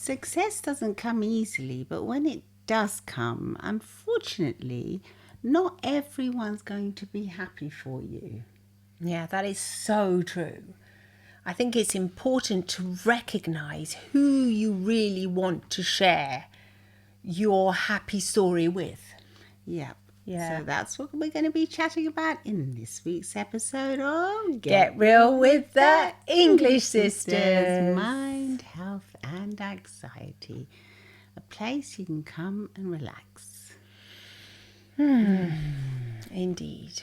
Success doesn't come easily, but when it does come, unfortunately, not everyone's going to be happy for you. Yeah, that is so true. I think it's important to recognize who you really want to share your happy story with. Yep. Yeah. So that's what we're going to be chatting about in this week's episode of Get Real with the English Sisters. Mind, health and anxiety. A place you can come and relax. Indeed.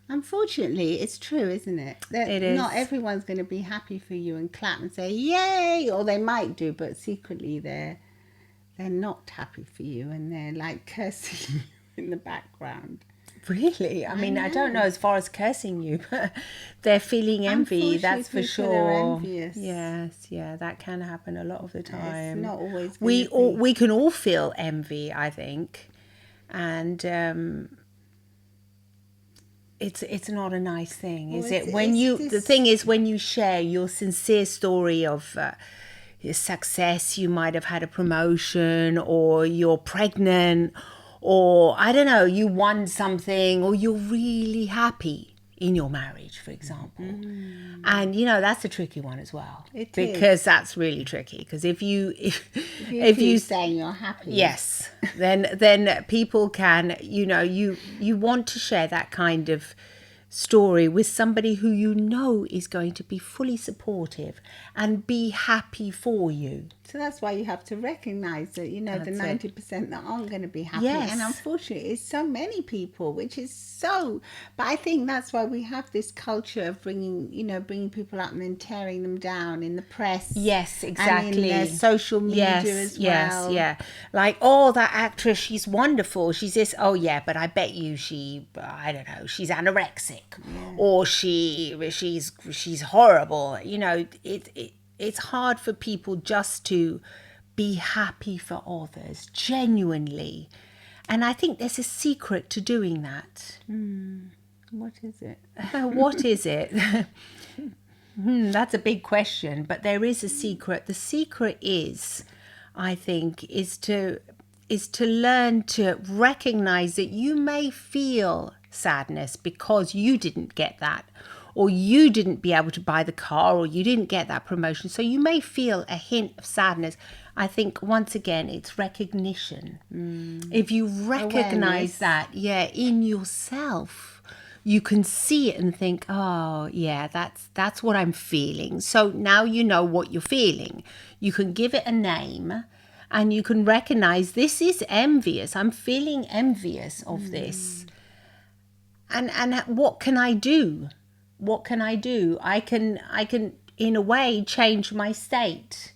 Unfortunately, it's true, isn't it? It is. Not everyone's going to be happy for you and clap and say, yay! Or they might do, but secretly they're not happy for you and they're like cursing you in the background. Really? I mean, I don't know as far as cursing you, but they're feeling envy, that's for sure. Are envious. Yes, yeah, that can happen a lot of the time. It's not always we can all feel envy, I think. And it's not a nice thing, is it? The thing is, when you share your sincere story of your success, you might have had a promotion, or you're pregnant, or I don't know, you won something, or you're really happy in your marriage, for example. And that's a tricky one as well. Because that's really tricky. Because if you saying you're happy, yes, then people can, you want to share that kind of story with somebody who is going to be fully supportive and be happy for you. So that's why you have to recognize that, the 90% that aren't going to be happy. Yes. And unfortunately, it's so many people, which is so... But I think that's why we have this culture of bringing people up and then tearing them down in the press. Yes, exactly. And in social media as well. Yes. Like, oh, that actress, she's wonderful. She's this, oh yeah, but I bet you she's anorexic. Yeah. Or she's horrible. It's hard for people just to be happy for others, genuinely. And I think there's a secret to doing that. What is it? What is it? That's a big question, but there is a secret. The secret is, I think, is to learn to recognize that you may feel sadness because you didn't get that, or you didn't be able to buy the car, or you didn't get that promotion. So you may feel a hint of sadness. I think, once again, it's recognition. If you recognize that, in yourself, you can see it and think, oh, yeah, that's what I'm feeling. So now you know what you're feeling. You can give it a name, and you can recognize this is envious. I'm feeling envious of this. And what can I do? What can I do? I can in a way change my state.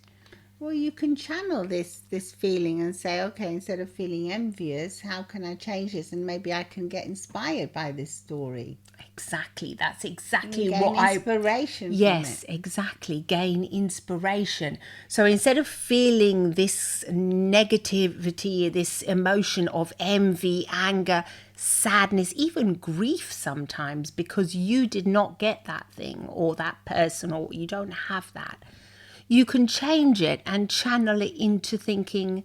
Well, you can channel this feeling and say, okay, instead of feeling envious, how can I change this? And maybe I can get inspired by this story. Exactly. That's exactly gain what inspiration. Yes, exactly. Gain inspiration. So instead of feeling this negativity, this emotion of envy, anger, sadness, even grief sometimes because you did not get that thing or that person, or you don't have that, you can change it and channel it into thinking,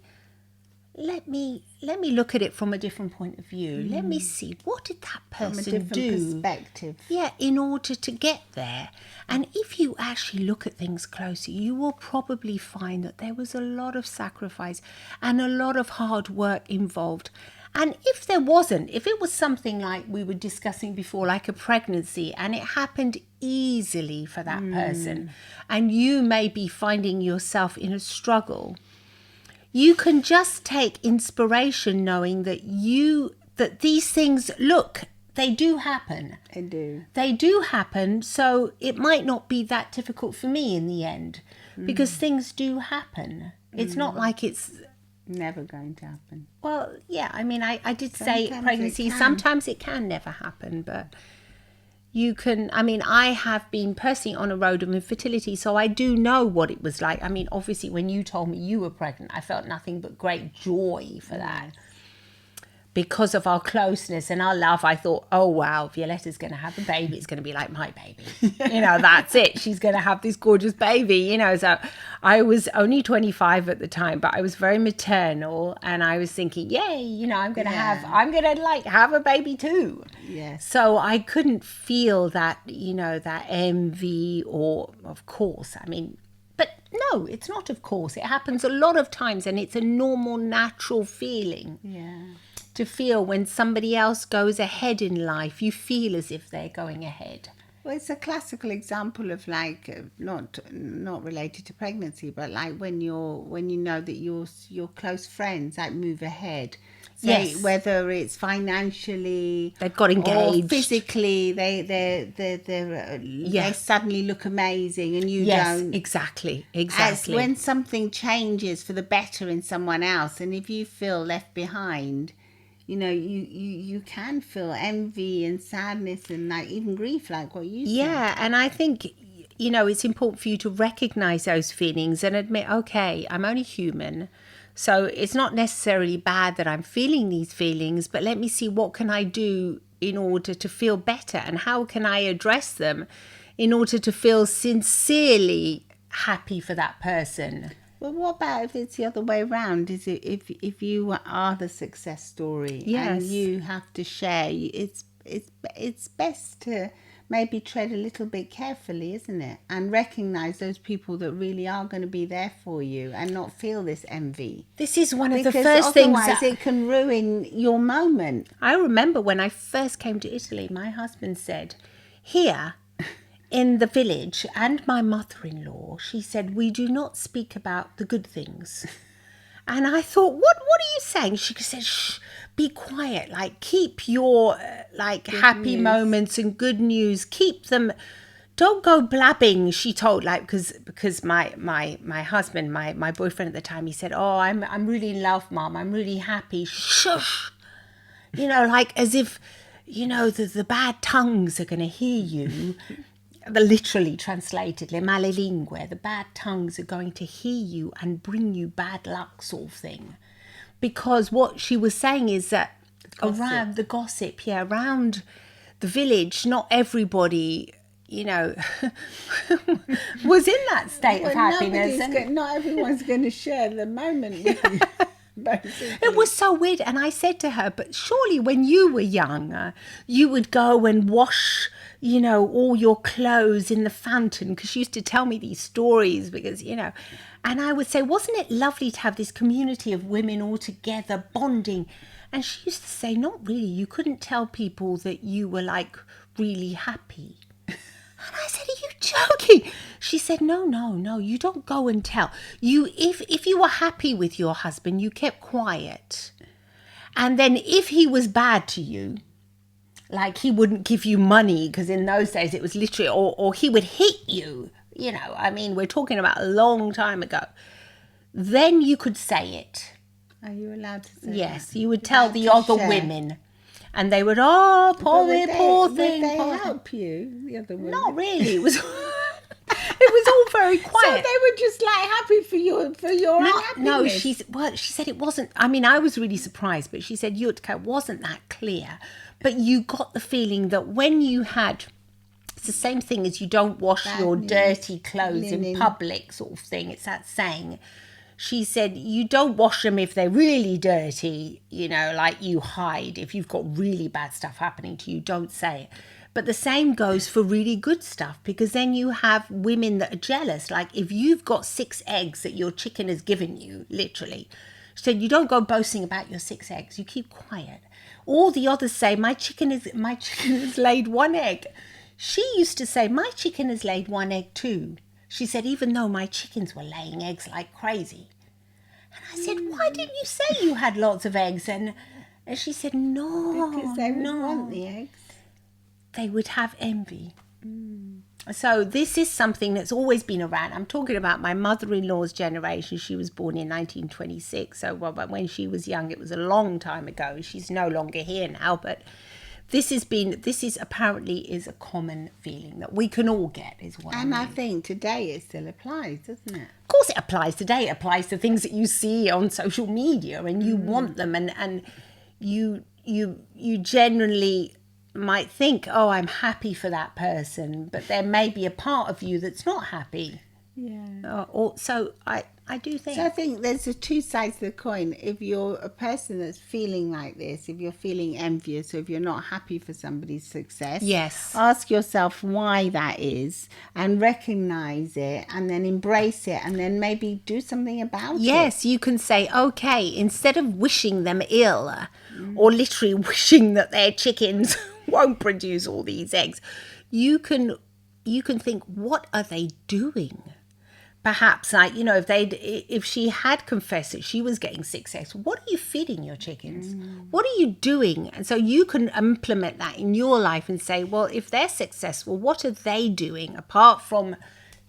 let me look at it from a different point of view. Let me see, what did that person from a different perspective. Yeah, in order to get there. And if you actually look at things closer, you will probably find that there was a lot of sacrifice and a lot of hard work involved. And if there wasn't, if it was something like we were discussing before, like a pregnancy, and it happened easily for that person, and you may be finding yourself in a struggle, you can just take inspiration knowing that these things, look, they do happen. They do happen, so it might not be that difficult for me in the end, because things do happen. It's not like it's never going to happen. Well, yeah, I mean, I did say pregnancy, sometimes it can never happen, but you can, I mean, I have been personally on a road of infertility, so I do know what it was like. I mean, obviously, when you told me you were pregnant, I felt nothing but great joy for that. Because of our closeness and our love, I thought, oh, wow, Violetta's going to have a baby. It's going to be like my baby. That's it. She's going to have this gorgeous baby, So I was only 25 at the time, but I was very maternal, and I was thinking, yay, you know, I'm going to have a baby too. Yes. So I couldn't feel that, you know, that envy or, of course, I mean, but no, it's not of course. It happens a lot of times, and it's a normal, natural feeling. Yeah. To feel when somebody else goes ahead in life, you feel as if they're going ahead. Well, it's a classical example of like not related to pregnancy, but like when you know that your close friends like move ahead. Say Yes. whether it's financially, They've got engaged. or physically, they suddenly look amazing and you don't. Exactly. As when something changes for the better in someone else, and if you feel left behind, you know, you can feel envy and sadness and like even grief, like what you said. Yeah, and I think, you know, it's important for you to recognize those feelings and admit, okay, I'm only human. So it's not necessarily bad that I'm feeling these feelings, but let me see what can I do in order to feel better, and how can I address them in order to feel sincerely happy for that person. Well, what about if it's the other way around? Is it if you are the success story, Yes. and you have to share? It's best to maybe tread a little bit carefully, isn't it? And recognize those people that really are going to be there for you, and not feel this envy. This is one of Because the first things otherwise it can ruin your moment. I remember when I first came to Italy, my husband said, here in the village, and my mother-in-law, she said, we do not speak about the good things. And I thought, what are you saying? She said, shh, be quiet. Like, keep your happy news. moments and good news. Keep them. Don't go blabbing. She told, like, because my husband, my boyfriend at the time, he said, oh, I'm really in love, Mom. I'm really happy. Shush. You know, like as if, you know, the bad tongues are going to hear you. The literally translated, le male lingue, the bad tongues are going to hear you and bring you bad luck, sort of thing. Because what she was saying is that around the gossip, around the village, not everybody, you know, was in that state of happiness. Not everyone's going to share the moment with you. Basically. It was so weird. And I said to her, but surely when you were young, you would go and wash, you know, all your clothes in the fountain, because she used to tell me these stories because, you know, and I would say, wasn't it lovely to have this community of women all together bonding? And she used to say, not really. You couldn't tell people that you were like really happy. And I said, are you joking? She said, no, you don't go and tell. If you were happy with your husband, you kept quiet. And then if he was bad to you, like he wouldn't give you money, because in those days it was literally, or he would hit you, you know, I mean, we're talking about a long time ago, then you could say it. Are you allowed to say Yes, that? you would tell the other women. And they would, oh, poor thing. Would they help you, the other women? Not really. It was all very quiet. So they were just like happy for your unhappiness. No, she said it wasn't. I mean, I was really surprised, but she said Yutka wasn't that clear. But you got the feeling that when you had, it's the same thing as you don't wash your dirty clothes in public, sort of thing. It's that saying. She said, you don't wash them if they're really dirty, you know, like you hide. If you've got really bad stuff happening to you, don't say it. But the same goes for really good stuff, because then you have women that are jealous. Like if you've got 6 eggs that your chicken has given you, literally. She said, you don't go boasting about your 6 eggs. You keep quiet. All the others say, my chicken has laid 1 egg. She used to say, my chicken has laid 1 egg too. She said, even though my chickens were laying eggs like crazy. And I said, why didn't you say you had lots of eggs? And she said, no. Because they would want the eggs. They would have envy. So this is something that's always been around. I'm talking about my mother-in-law's generation. She was born in 1926. So when she was young, it was a long time ago. She's no longer here now, but this is apparently is a common feeling that we can all get, is what And I I mean. think today it still applies, doesn't it? Of course it applies today. It applies to things that you see on social media and you want them, and you generally might think, oh, I'm happy for that person, but there may be a part of you that's not happy. Yeah. So I do think. So I think there's the two sides of the coin. If you're a person that's feeling like this, if you're feeling envious, or if you're not happy for somebody's success, Yes. ask yourself why that is and recognize it and then embrace it and then maybe do something about it. Yes, you can say, okay, instead of wishing them ill or literally wishing that their chickens won't produce all these eggs, you can think, what are they doing? Perhaps, like, if she had confessed that she was getting 6 eggs, what are you feeding your chickens? What are you doing? And so you can implement that in your life and say, well, if they're successful, what are they doing apart from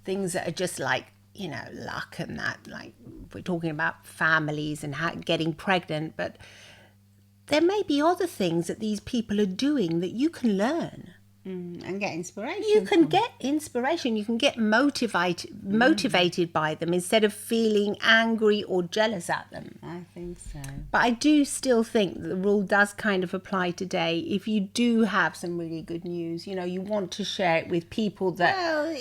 things that are just like, luck and that, like we're talking about families and getting pregnant, but there may be other things that these people are doing that you can learn. And get inspiration. You can get inspiration. You can get motivated by them instead of feeling angry or jealous at them. I think so. But I do still think that the rule does kind of apply today. If you do have some really good news, you want to share it with people that are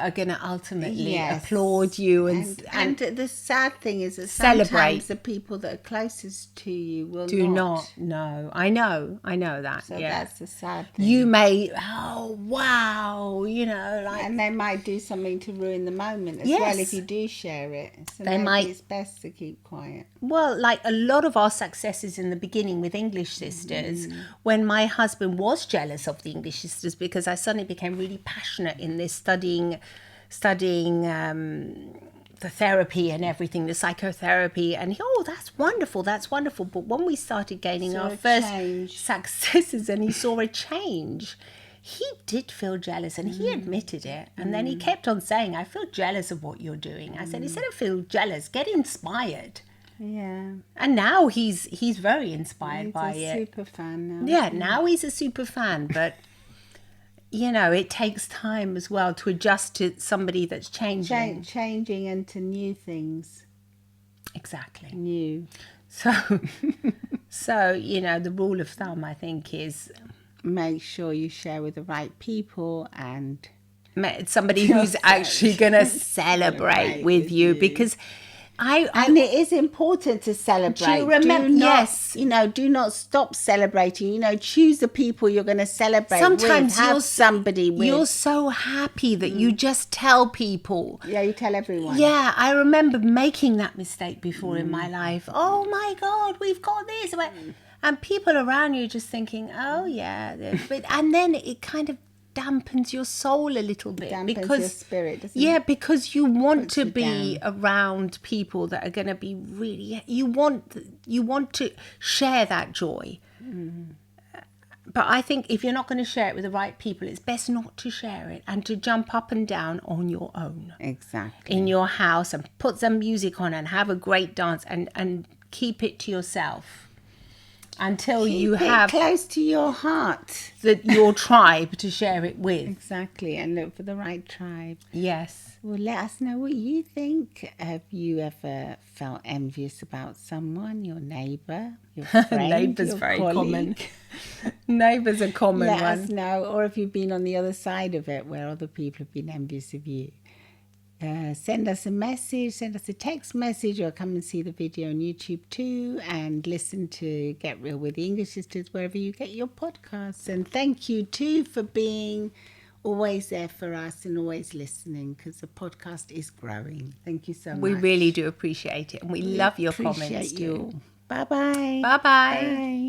going to ultimately applaud you. And the sad thing is that celebrate. Sometimes the people that are closest to you will do not. No, I know that. So yeah. That's the sad thing. You may, oh wow, and they might do something to ruin the moment as well if you do share it. So maybe it's best to keep quiet. Well, like a lot of our successes in the beginning with English Sisters, when my husband was jealous of the English Sisters because I suddenly became really passionate in this studying the therapy and everything, the psychotherapy, and that's wonderful. But when we started gaining our first successes and he saw a change, he did feel jealous and he admitted it. And then he kept on saying, I feel jealous of what you're doing. I said, instead of feel jealous, get inspired. Yeah. And now he's very inspired by it. He's a super fan now. Yeah, now he's a super fan, but it takes time as well to adjust to somebody that's changing. Changing into new things. Exactly. New. So, the rule of thumb, I think, is make sure you share with the right people and somebody who's actually going to celebrate with you. Because and it is important to celebrate. Do you remember? Yes. Do not stop celebrating. Choose the people you're going to celebrate Sometimes with. Have somebody with. You're so happy that you just tell people. Yeah, you tell everyone. Yeah, I remember making that mistake before in my life. Oh my God, we've got this. And people around you just thinking, oh yeah. And then it kind of dampens your soul a little bit. Dampens your spirit, doesn't it? Yeah, because you want to be around people that are going to be really, you want to share that joy. But I think if you're not going to share it with the right people, it's best not to share it and to jump up and down on your own. Exactly. In your house and put some music on and have a great dance and keep it to yourself. Until you have close to your heart, your tribe to share it with. Exactly, and look for the right tribe. Yes. Well, let us know what you think. Have you ever felt envious about someone, your neighbour, your friend? Neighbour's your very colleague? common. Neighbour's a common one. Let us know, or if you've been on the other side of it, where other people have been envious of you. Send us a message, send us a text message, or come and see the video on YouTube too, and listen to Get Real with the English Sisters wherever you get your podcasts. And thank you too for being always there for us and always listening, because the podcast is growing. Thank you so much. We really do appreciate it, and we love your comments too. Bye-bye. Bye-bye. Bye.